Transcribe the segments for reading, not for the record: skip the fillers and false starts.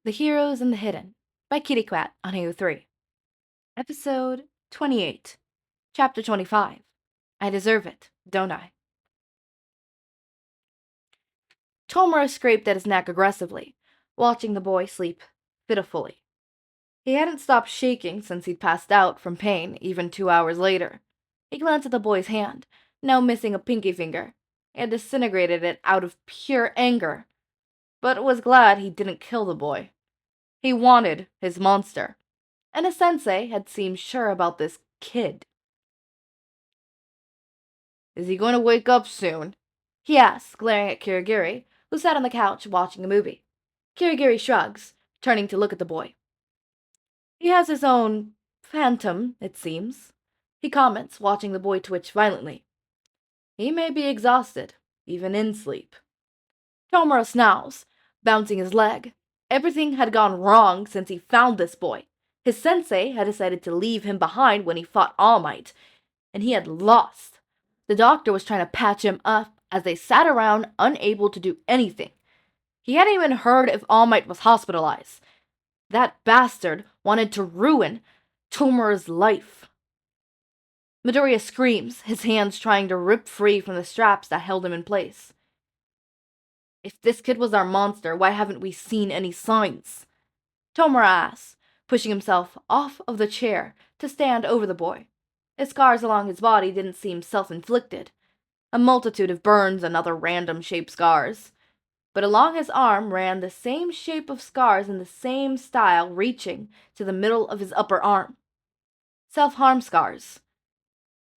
The Heroes and the Hidden by Kitty Quat on AO3. Episode 28. Chapter 25. I deserve it, don't I? Tomura scraped at his neck aggressively, watching the boy sleep pitifully. He hadn't stopped shaking since he'd passed out from pain even 2 hours later. He glanced at the boy's hand, now missing a pinky finger. He had disintegrated it out of pure anger, but was glad he didn't kill the boy. He wanted his monster, and his sensei had seemed sure about this kid. "Is he going to wake up soon?" he asked, glaring at Kirigiri, who sat on the couch watching a movie. Kirigiri shrugs, turning to look at the boy. "He has his own phantom, it seems," he comments, watching the boy twitch violently. "He may be exhausted, even in sleep." Tomura snarls, bouncing his leg. Everything had gone wrong since he found this boy. His sensei had decided to leave him behind when he fought All Might, and he had lost. The doctor was trying to patch him up as they sat around unable to do anything. He hadn't even heard if All Might was hospitalized. That bastard wanted to ruin Tomura's life. Midoriya screams, his hands trying to rip free from the straps that held him in place. "If this kid was our monster, why haven't we seen any signs?" Tomura asks, pushing himself off of the chair to stand over the boy. His scars along his body didn't seem self-inflicted. A multitude of burns and other random-shaped scars. But along his arm ran the same shape of scars in the same style, reaching to the middle of his upper arm. Self-harm scars.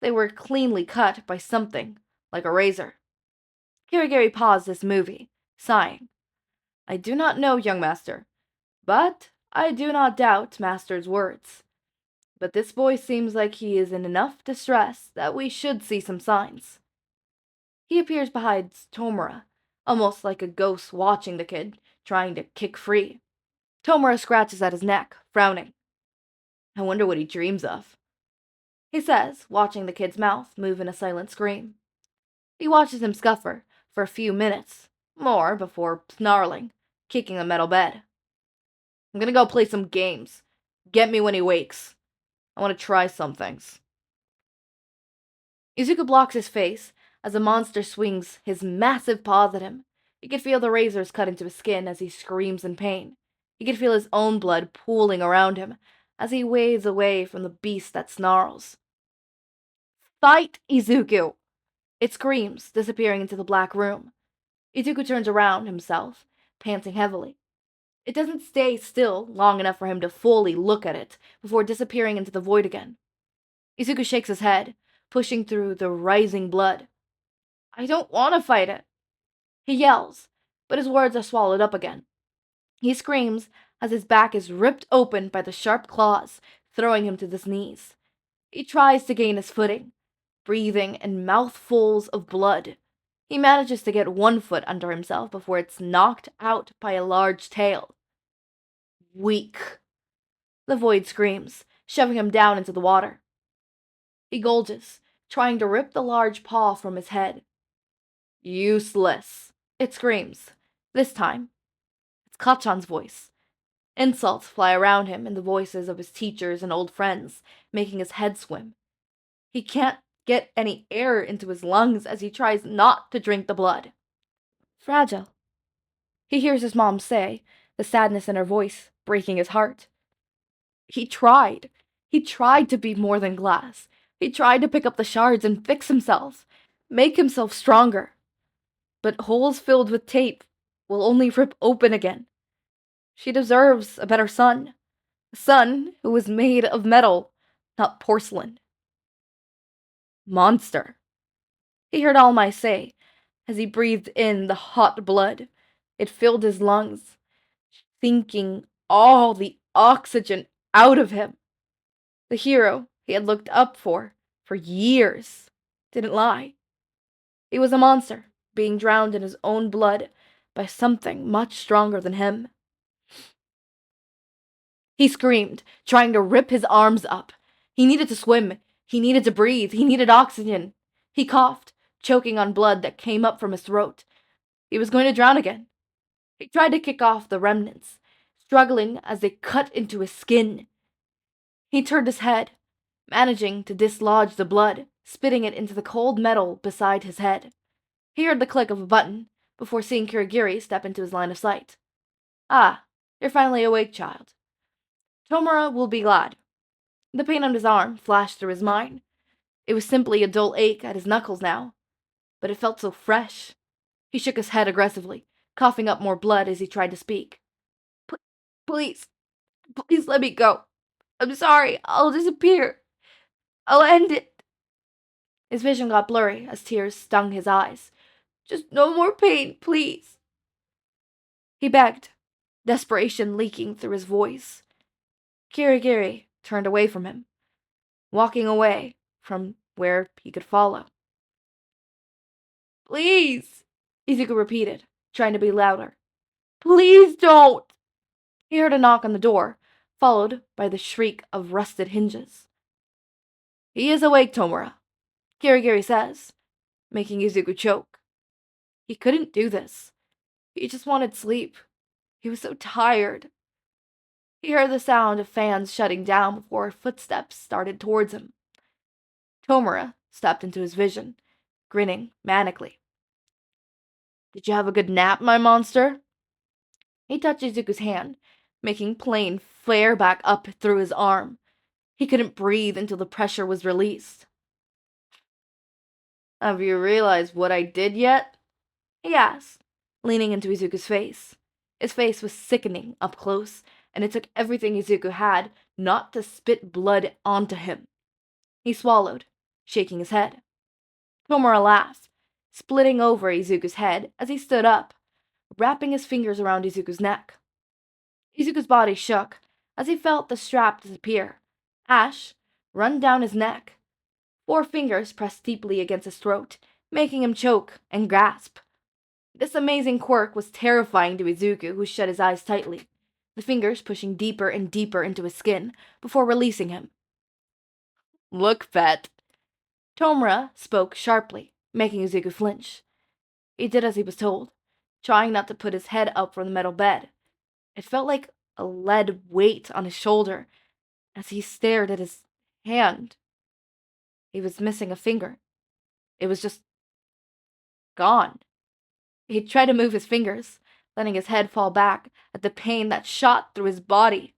They were cleanly cut by something, like a razor. Kirigiri paused this movie, sighing. "I do not know, young master, but I do not doubt master's words. But this boy seems like he is in enough distress that we should see some signs." He appears behind Tomura, almost like a ghost watching the kid, trying to kick free. Tomura scratches at his neck, frowning. "I wonder what he dreams of," he says, watching the kid's mouth move in a silent scream. He watches him scuffer for a few minutes, more before snarling, kicking the metal bed. "I'm gonna go play some games. Get me when he wakes. I want to try some things." Izuku blocks his face as the monster swings his massive paws at him. He could feel the razors cut into his skin as he screams in pain. He could feel his own blood pooling around him as he waves away from the beast that snarls. "Fight, Izuku!" It screams, disappearing into the black room. Izuku turns around himself, panting heavily. It doesn't stay still long enough for him to fully look at it before disappearing into the void again. Izuku shakes his head, pushing through the rising blood. "I don't want to fight it," he yells, but his words are swallowed up again. He screams as his back is ripped open by the sharp claws, throwing him to his knees. He tries to gain his footing, breathing in mouthfuls of blood. He manages to get one foot under himself before it's knocked out by a large tail. "Weak," the void screams, shoving him down into the water. He gulges, trying to rip the large paw from his head. "Useless," it screams. This time, it's Kachan's voice. Insults fly around him in the voices of his teachers and old friends, making his head swim. He can't get any air into his lungs as he tries not to drink the blood. "Fragile," he hears his mom say, the sadness in her voice breaking his heart. He tried. He tried to be more than glass. He tried to pick up the shards and fix himself, make himself stronger. But holes filled with tape will only rip open again. She deserves a better son. A son who was made of metal, not porcelain. "Monster," he heard All Might say as he breathed in the hot blood. It filled his lungs, sinking all the oxygen out of him. The hero he had looked up for years didn't lie. He was a monster, being drowned in his own blood by something much stronger than him. He screamed, trying to rip his arms up. He needed to swim. He needed to breathe. He needed oxygen. He coughed, choking on blood that came up from his throat. He was going to drown again. He tried to kick off the remnants, struggling as they cut into his skin. He turned his head, managing to dislodge the blood, spitting it into the cold metal beside his head. He heard the click of a button before seeing Kurogiri step into his line of sight. "Ah, you're finally awake, child. Tomura will be glad." The pain on his arm flashed through his mind. It was simply a dull ache at his knuckles now, but it felt so fresh. He shook his head aggressively, coughing up more blood as he tried to speak. Please, please let me go. I'm sorry, I'll disappear. I'll end it." His vision got blurry as tears stung his eyes. "Just no more pain, please," he begged, desperation leaking through his voice. Kurogiri turned away from him, walking away from where he could follow. "Please," Izuku repeated, trying to be louder. "Please don't." He heard a knock on the door, followed by the shriek of rusted hinges. "He is awake, Tomura," Kurogiri says, making Izuku choke. He couldn't do this. He just wanted sleep. He was so tired. He heard the sound of fans shutting down before footsteps started towards him. Tomura stepped into his vision, grinning manically. "Did you have a good nap, my monster?" He touched Izuku's hand, making pain flare back up through his arm. He couldn't breathe until the pressure was released. "Have you realized what I did yet?" he asked, leaning into Izuku's face. His face was sickening up close, and it took everything Izuku had not to spit blood onto him. He swallowed, shaking his head. Tomura laughed, splitting over Izuku's head as he stood up, wrapping his fingers around Izuku's neck. Izuku's body shook as he felt the strap disappear, ash run down his neck. 4 fingers pressed deeply against his throat, making him choke and grasp. This amazing quirk was terrifying to Izuku, who shut his eyes tightly, the fingers pushing deeper and deeper into his skin before releasing him. "Look, pet." Tomura spoke sharply, making Izuku flinch. He did as he was told, trying not to put his head up from the metal bed. It felt like a lead weight on his shoulder as he stared at his hand. He was missing a finger. It was just gone. He tried to move his fingers, letting his head fall back at the pain that shot through his body.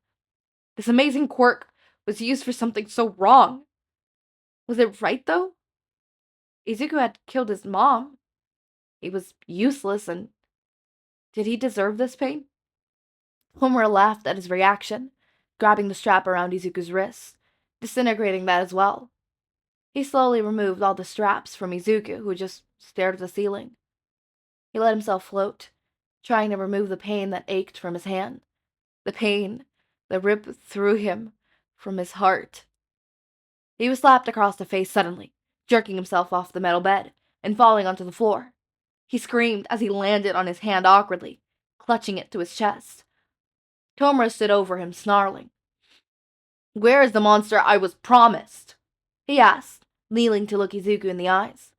This amazing quirk was used for something so wrong. Was it right, though? Izuku had killed his mom. He was useless, and did he deserve this pain? Homura laughed at his reaction, grabbing the strap around Izuku's wrist, disintegrating that as well. He slowly removed all the straps from Izuku, who just stared at the ceiling. He let himself float, trying to remove the pain that ached from his hand, the pain that ripped through him from his heart. He was slapped across the face suddenly, jerking himself off the metal bed and falling onto the floor. He screamed as he landed on his hand awkwardly, clutching it to his chest. Tomura stood over him, snarling. "Where is the monster I was promised?" he asked, kneeling to look Izuku in the eyes.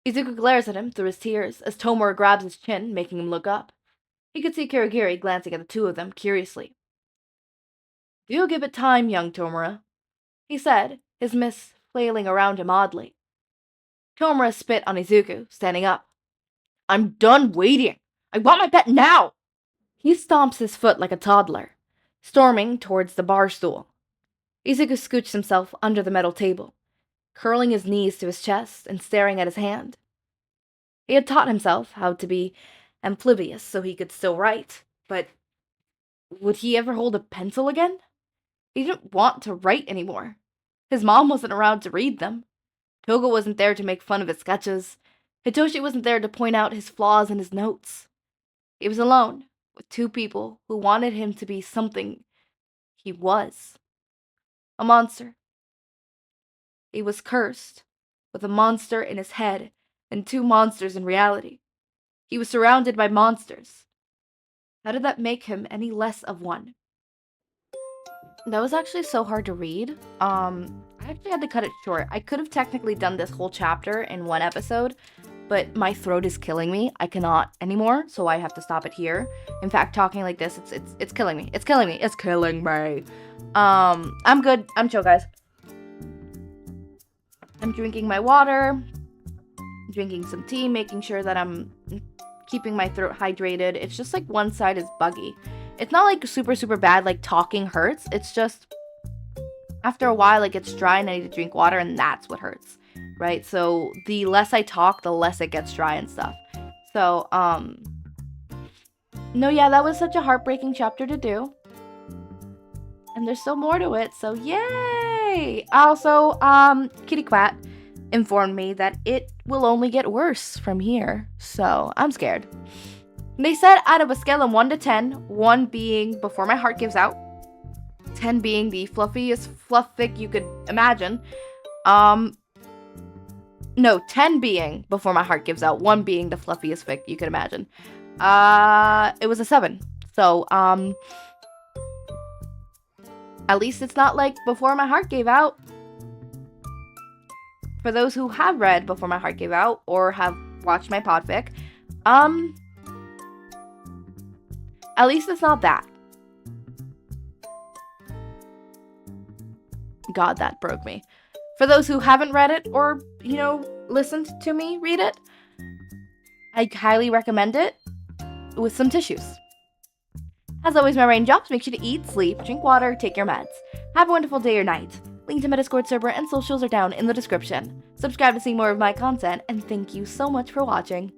Izuku glares at him through his tears as Tomura grabs his chin, making him look up. He could see Kurogiri glancing at the two of them curiously. "Do give it time, young Tomura," he said, his mist flailing around him oddly. Tomura spit on Izuku, standing up. "I'm done waiting. I want my pet now!" He stomps his foot like a toddler, storming towards the bar stool. Izuku scooched himself under the metal table, curling his knees to his chest and staring at his hand. He had taught himself how to be amphibious so he could still write, but would he ever hold a pencil again? He didn't want to write anymore. His mom wasn't around to read them. Toga wasn't there to make fun of his sketches. Hitoshi wasn't there to point out his flaws in his notes. He was alone, with 2 people who wanted him to be something he was. A monster. He was cursed, with a monster in his head and 2 monsters in reality. He was surrounded by monsters. How did that make him any less of one? That was actually so hard to read. I actually had to cut it short. I could have technically done this whole chapter in 1 episode, but my throat is killing me. I cannot anymore, so I have to stop it here. In fact, talking like this, it's killing me. It's killing me. It's killing me. I'm good. I'm chill, guys. I'm drinking my water, drinking some tea, making sure that I'm keeping my throat hydrated. It's just like one side is buggy. It's not like super, super bad, like talking hurts. It's just after a while it gets dry and I need to drink water, and that's what hurts, right? So the less I talk, the less it gets dry and stuff. So, no, yeah, that was such a heartbreaking chapter to do. And there's still more to it, so yay! Also, Kitty Quat informed me that it will only get worse from here, so I'm scared. They said out of a scale of 1 to 10, 1 being before my heart gives out, 10 being the fluffiest fic you could imagine. No, 10 being before my heart gives out, 1 being the fluffiest fic you could imagine. It was a 7. So, at least it's not like Before My Heart Gave Out. For those who have read Before My Heart Gave Out or have watched my podfic, at least it's not that. God, that broke me. For those who haven't read it or, listened to me read it, I highly recommend it with some tissues. As always, my raindrops, make sure to eat, sleep, drink water, take your meds. Have a wonderful day or night. Link to my Discord server and socials are down in the description. Subscribe to see more of my content, and thank you so much for watching.